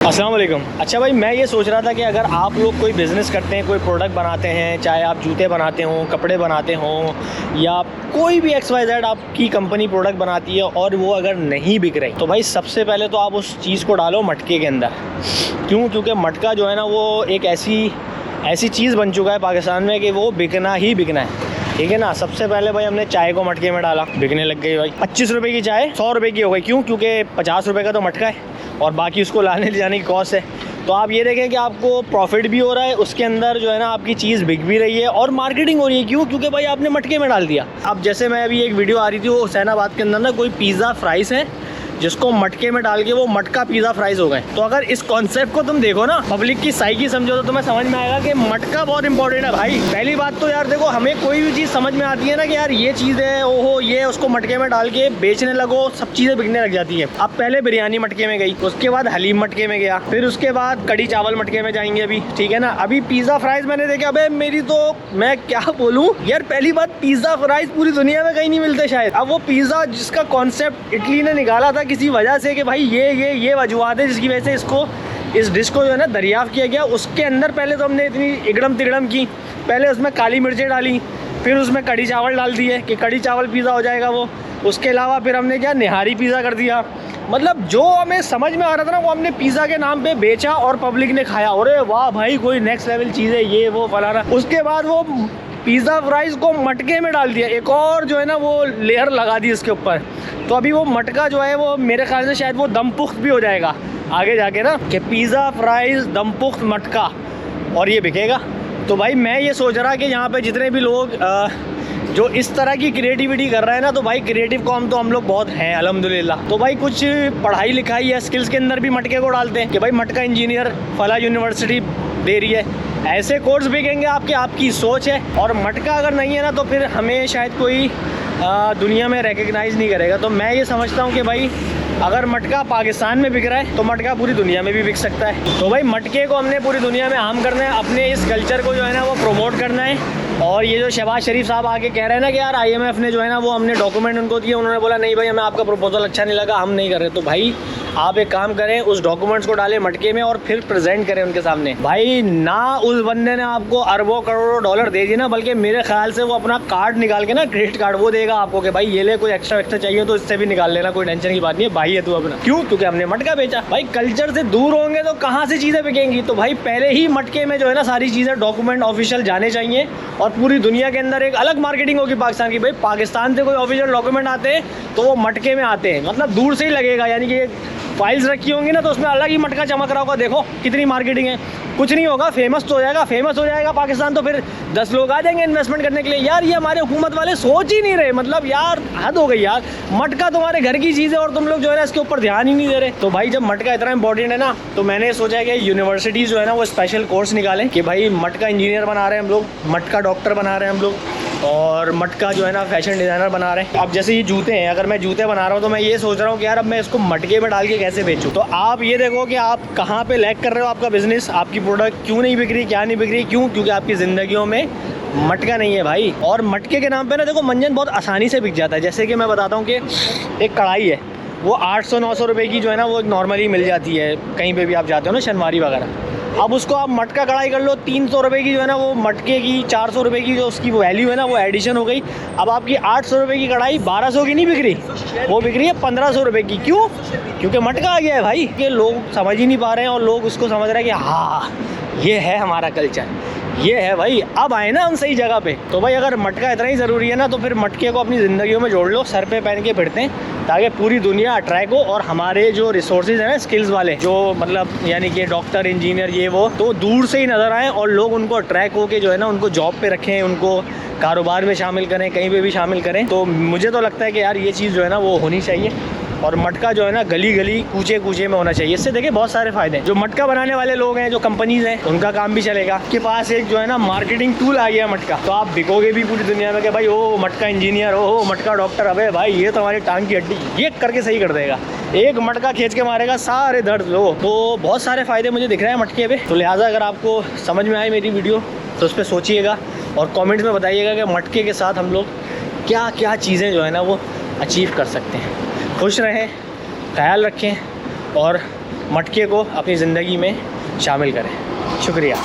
अस्सलाम वालेकुम। अच्छा भाई, मैं ये सोच रहा था कि अगर आप लोग कोई बिज़नेस करते हैं, कोई प्रोडक्ट बनाते हैं, चाहे आप जूते बनाते हों, कपड़े बनाते हों या कोई भी XYZ आपकी कंपनी प्रोडक्ट बनाती है और वो अगर नहीं बिक रही, तो भाई सबसे पहले तो आप उस चीज़ को डालो मटके के अंदर। क्यों? क्योंकि मटका जो है ना वो एक ऐसी चीज़ बन चुका है पाकिस्तान में कि वो बिकना ही बिकना है। ठीक है ना। सबसे पहले भाई हमने चाय को मटके में डाला, बिकने लग गई भाई। 25 रुपये की चाय 100 रुपये की हो गई। क्यों? क्योंकि 50 रुपये का तो मटका है और बाकी उसको लाने ले जाने की कॉस्ट है। तो आप ये देखें कि आपको प्रॉफिट भी हो रहा है, उसके अंदर जो है ना आपकी चीज़ बिक भी रही है और मार्केटिंग हो रही है। क्यों? क्योंकि भाई आपने मटके में डाल दिया। अब जैसे मैं अभी एक वीडियो आ रही थी, वो हुसैनाबाद के अंदर ना कोई पिज़्ज़ा फ्राइज़ है जिसको मटके में डाल के वो मटका पिज़्ज़ा फ्राइज़ हो गए। तो अगर इस कॉन्सेप्ट को तुम देखो ना, पब्लिक की साइकी समझो, तो तुम्हें समझ में आएगा कि मटका बहुत इंपॉर्टेंट है भाई। पहली बात तो यार देखो, हमें कोई भी चीज़ समझ में आती है ना कि यार ये चीज़ है, ओहो ये, उसको मटके में डाल के बेचने लगो, सब चीज़ें बिकने लग जाती हैं। अब पहले बिरयानी मटके में गई, उसके बाद हलीम मटके में गया, फिर उसके बाद कड़ी चावल मटके में जाएंगे अभी। ठीक है ना। अभी पिज़्ज़ा फ्राइज़ मैंने देखा, अबे मेरी तो मैं क्या बोलूँ यार, पहली बात पिज़्ज़ा फ्राइज़ पूरी दुनिया में कहीं नहीं मिलते शायद। अब वो पिज़्ज़ा जिसका कॉन्सेप्ट इटली ने निकाला था किसी वजह से कि भाई ये वजूहत है जिसकी वजह से इस डिश को जो है ना दरियाफ़्त किया गया। उसके अंदर पहले तो हमने इतनी इगड़म तिगड़म की, पहले उसमें काली मिर्चें डाली, फिर उसमें कड़ी चावल डाल दिए कि कड़ी चावल पिज़्ज़ा हो जाएगा वो। उसके अलावा फिर हमने क्या निहारी पिज़्ज़ा कर दिया। मतलब जो हमें समझ में आ रहा था ना वो हमने पिज़्ज़ा के नाम पे बेचा और पब्लिक ने खाया। अरे वाह भाई, कोई नेक्स्ट लेवल चीज़ है ये वो फलाना। उसके बाद वो पिज़्ज़ा फ्राइज़ को मटके में डाल दिया, एक और जो है ना वो लेयर लगा दी इसके ऊपर। तो अभी वो मटका जो है वो मेरे ख्याल से शायद वो दम पुख्त भी हो जाएगा आगे जाके ना, कि पिज़्ज़ा फ्राइज़ दम पुख्त मटका, और ये बिकेगा। तो भाई मैं ये सोच रहा कि यहाँ पे जितने भी लोग जो इस तरह की क्रिएटिविटी कर रहे हैं ना, तो भाई क्रिएटिव कॉम तो हम लोग बहुत हैं अल्हम्दुलिल्लाह। तो भाई कुछ पढ़ाई लिखाई या स्किल्स के अंदर भी मटके को डालते हैं कि भाई मटका इंजीनियर फला यूनिवर्सिटी दे रही है। ऐसे कोर्स बिकेंगे आपकी सोच है। और मटका अगर नहीं है ना तो फिर हमें शायद कोई दुनिया में रिकग्नाइज़ नहीं करेगा। तो मैं ये समझता हूँ कि भाई अगर मटका पाकिस्तान में बिक रहा है तो मटका पूरी दुनिया में भी बिक सकता है। तो भाई मटके को हमने पूरी दुनिया में आम करना है, अपने इस कल्चर को जो है ना वो प्रमोट करना है। और ये जो शहबाज शरीफ साहब आके कह रहे हैं ना कि यार IMF ने जो है ना वो हमने डॉक्यूमेंट उनको दिए, उन्होंने बोला नहीं भाई हमें आपका प्रपोजल अच्छा नहीं लगा, हम नहीं कर रहे। तो भाई आप एक काम करें, उस डॉक्यूमेंट्स को डालें मटके में और फिर प्रेजेंट करें उनके सामने। भाई ना उस बंदे ने आपको अरबों करोड़ों डॉलर दे दिए ना, बल्कि मेरे ख्याल से वो अपना कार्ड निकाल के ना, क्रेडिट कार्ड वो देगा आपको कि भाई ये ले, कोई एक्स्ट्रा चाहिए तो इससे भी निकाल लेना, कोई टेंशन की बात नहीं है, भाई है तू अपना। क्यों? क्योंकि हमने मटका बेचा। भाई कल्चर से दूर होंगे तो कहाँ से चीज़ें बिकेंगी। तो भाई पहले ही मटके में जो है ना सारी चीज़ें डॉक्यूमेंट ऑफिशियल जाने चाहिए और पूरी दुनिया के अंदर एक अलग मार्केटिंग होगी पाकिस्तान की। भाई पाकिस्तान से कोई ऑफिशियल डॉक्यूमेंट आते हैं तो वो मटके में आते हैं, मतलब दूर से ही लगेगा, यानी कि फाइल्स रखी होंगी ना तो उसमें अलग ही मटका चमक रहा होगा। देखो कितनी मार्केटिंग है। कुछ नहीं होगा, फेमस तो हो जाएगा पाकिस्तान, तो फिर 10 लोग आ जाएंगे इन्वेस्टमेंट करने के लिए। यार ये हमारे हुकूमत वाले सोच ही नहीं रहे, मतलब यार हद हो गई यार। मटका तुम्हारे घर की चीज़ है और तुम लोग जो है ना इसके ऊपर ध्यान ही नहीं दे रहे। तो भाई जब मटका इतना इंपॉर्टेंट है ना, तो मैंने सोचा कि यूनिवर्सिटीज़ जो है ना वो स्पेशल कोर्स निकालें कि भाई मटका इंजीनियर बना रहे हैं हम लोग, मटका डॉक्टर बना रहे हैं हम लोग, और मटका जो है ना फैशन डिज़ाइनर बना रहे हैं। अब जैसे ये जूते हैं, अगर मैं जूते बना रहा हूँ तो मैं ये सोच रहा हूँ कि यार अब मैं इसको मटके में डाल के कैसे बेचूँ। तो आप ये देखो कि आप कहाँ पे लैग कर रहे हो आपका बिज़नेस, आपकी प्रोडक्ट क्यों नहीं बिक रही, क्या नहीं बिक रही। क्यों? क्योंकि आपकी ज़िंदगियों में मटका नहीं है भाई। और मटके के नाम पे ना देखो मंजन बहुत आसानी से बिक जाता है। जैसे कि मैं बताता हूँ कि एक कढ़ाई है, वो 800-900 रुपये की जो है ना वो नॉर्मली मिल जाती है, कहीं पे भी आप जाते हो ना, शनवारी वगैरह। अब उसको आप मटका कढ़ाई कर लो, 300 रुपये की जो है ना वो मटके की, 400 रुपये की जो उसकी वैल्यू है ना वो एडिशन हो गई। अब आपकी 800 रुपये की कढ़ाई 1200 की नहीं बिक रही, वो बिक रही है 1500 रुपये की। क्यों? क्योंकि मटका आ गया है भाई। कि लोग समझ ही नहीं पा रहे हैं और लोग उसको समझ रहे हैं कि हाँ ये है हमारा कल्चर, ये है भाई, अब आए ना हम सही जगह पे। तो भाई अगर मटका इतना ही ज़रूरी है ना तो फिर मटके को अपनी ज़िंदगियों में जोड़ लो, सर पे पहन के फिरते हैं, ताकि पूरी दुनिया अट्रैक्ट हो और हमारे जो रिसोर्सेज हैं ना स्किल्स वाले, जो मतलब यानी कि डॉक्टर इंजीनियर ये वो, तो दूर से ही नज़र आएँ और लोग उनको अट्रैक्ट होकर जो है ना उनको जॉब पे रखें, उनको कारोबार में शामिल करें, कहीं पे भी शामिल करें। तो मुझे तो लगता है कि यार ये चीज़ जो है ना वो होनी चाहिए। और मटका जो है ना गली गली कूचे कूचे में होना चाहिए। इससे देखिए बहुत सारे फायदे हैं। जो मटका बनाने वाले लोग हैं, जो कंपनीज हैं, उनका काम भी चलेगा। आपके पास एक जो है ना मार्केटिंग टूल आ गया मटका, तो आप बिकोगे भी पूरी दुनिया में कि भाई ओ मटका इंजीनियर, ओ मटका डॉक्टर। अबे भाई ये तो हमारी टांग की हड्डी, ये करके सही कर देगा। एक मटका खींच के मारेगा सारे दर्द लो। तो बहुत सारे फ़ायदे मुझे दिख रहे हैं मटके पे। तो लिहाजा अगर आपको समझ में आए मेरी वीडियो तो उस पर सोचिएगा और कमेंट्स में बताइएगा कि मटके के साथ हम लोग क्या क्या चीज़ें जो है ना वो अचीव कर सकते हैं। खुश रहें, ख्याल रखें और मटके को अपनी ज़िंदगी में शामिल करें। शुक्रिया।